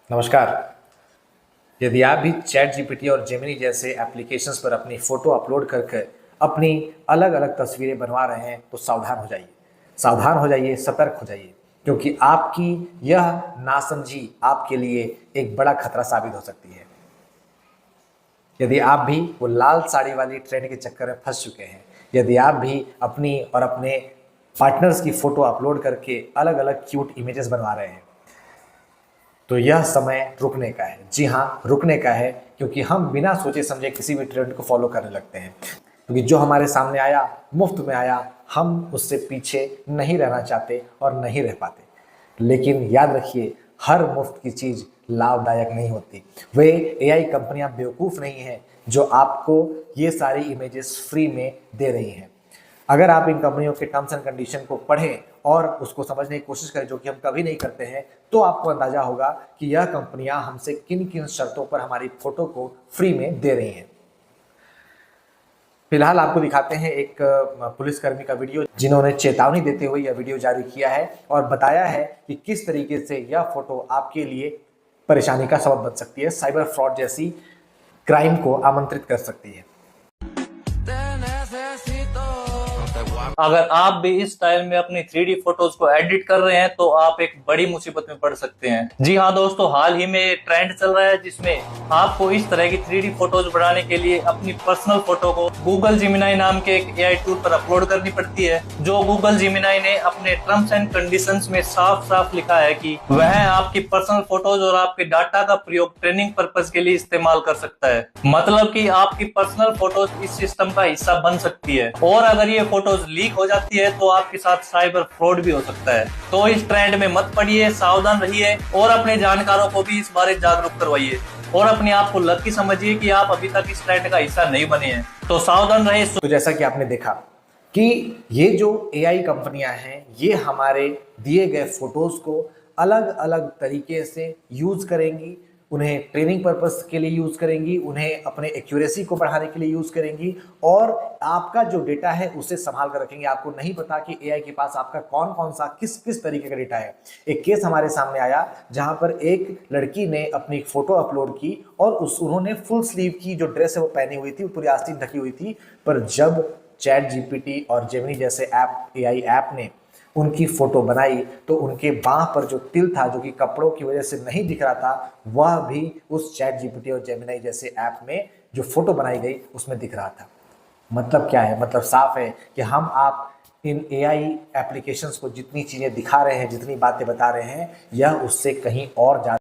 नमस्कार। यदि आप भी चैट जीपीटी और जेमिनी जैसे एप्लीकेशंस पर अपनी फ़ोटो अपलोड करके अपनी अलग अलग तस्वीरें बनवा रहे हैं तो सावधान हो जाइए, सावधान हो जाइए, सतर्क हो जाइए, क्योंकि आपकी यह नासमझी आपके लिए एक बड़ा खतरा साबित हो सकती है। यदि आप भी वो लाल साड़ी वाली ट्रेंड के चक्कर में फंस चुके हैं, यदि आप भी अपनी और अपने पार्टनर्स की फ़ोटो अपलोड करके अलग अलग क्यूट इमेजेस बनवा रहे हैं, तो यह समय रुकने का है। जी हाँ, रुकने का है, क्योंकि हम बिना सोचे समझे किसी भी ट्रेंड को फॉलो करने लगते हैं, क्योंकि जो हमारे सामने आया, मुफ्त में आया, हम उससे पीछे नहीं रहना चाहते और नहीं रह पाते। लेकिन याद रखिए, हर मुफ्त की चीज़ लाभदायक नहीं होती। वे एआई कंपनियां बेवकूफ़ नहीं हैं जो आपको ये सारी इमेजेस फ्री में दे रही हैं। अगर आप इन कंपनियों के टर्म्स एंड कंडीशन को पढ़ें और उसको समझने की कोशिश करें, जो कि हम कभी नहीं करते हैं, तो आपको अंदाजा होगा कि यह कंपनियां हमसे किन किन शर्तों पर हमारी फोटो को फ्री में दे रही हैं। फिलहाल आपको दिखाते हैं एक पुलिसकर्मी का वीडियो, जिन्होंने चेतावनी देते हुए यह वीडियो जारी किया है और बताया है कि किस तरीके से यह फोटो आपके लिए परेशानी का सबब बन सकती है, साइबर फ्रॉड जैसी क्राइम को आमंत्रित कर सकती है। अगर आप भी इस स्टाइल में अपनी 3D फोटोज को एडिट कर रहे हैं तो आप एक बड़ी मुसीबत में पड़ सकते हैं। जी हाँ दोस्तों, हाल ही में एक ट्रेंड चल रहा है जिसमें आपको इस तरह की 3D फोटोज बनाने के लिए अपनी पर्सनल फोटो को गूगल जिमिनाई नाम के एक एआई टूल पर अपलोड करनी पड़ती है। जो गूगल जिमिनाई ने अपने टर्म्स एंड कंडीशंस में साफ साफ लिखा है कि वह आपकी पर्सनल फोटोज और आपके डाटा का प्रयोग ट्रेनिंग पर्पज के लिए इस्तेमाल कर सकता है। मतलब कि आपकी पर्सनल फोटोज इस सिस्टम का हिस्सा बन सकती है, और अगर ये फोटोज लीक हो जाती है तो आपके साथ साइबर फ्रॉड भी हो सकता है। तो इस ट्रेंड में मत पड़िए, सावधान रहिए और अपने जानकारों को भी इस बारे जागरूक करवाइए और अपने आप को लकी समझिए कि आप अभी तक इस ट्रेंड का हिस्सा नहीं बने हैं। तो सावधान रहिए। तो जैसा कि आपने देखा कि ये जो एआई कंपनियां हैं, ये हमारे दिए गए फोटोज को अलग अलग तरीके से यूज करेंगी, उन्हें ट्रेनिंग पर्पस के लिए यूज करेंगी, उन्हें अपने एक्यूरेसी को बढ़ाने के लिए यूज करेंगी, और आपका जो डेटा है उसे संभाल कर रखेंगे। आपको नहीं पता कि एआई के पास आपका कौन कौन सा किस किस तरीके का डेटा है। एक केस हमारे सामने आया जहां पर एक लड़की ने अपनी फोटो अपलोड की और उन्होंने फुल स्लीव की जो ड्रेस है वो पहनी हुई थी, पूरी आस्तीन ढकी हुई थी, पर जब चैट जीपीटी और जेमिनी जैसे ऐप, एआई ऐप ने उनकी फोटो बनाई तो उनके बाह पर जो तिल था, जो कि कपड़ों की वजह से नहीं दिख रहा था, वह भी उस चैट जीपीटी और जेमिनी जैसे ऐप में जो फोटो बनाई गई उसमें दिख रहा था। मतलब क्या है? मतलब साफ है कि हम आप इन एआई एप्लीकेशंस को जितनी चीजें दिखा रहे हैं, जितनी बातें बता रहे हैं, यह उससे कहीं और ज्यादा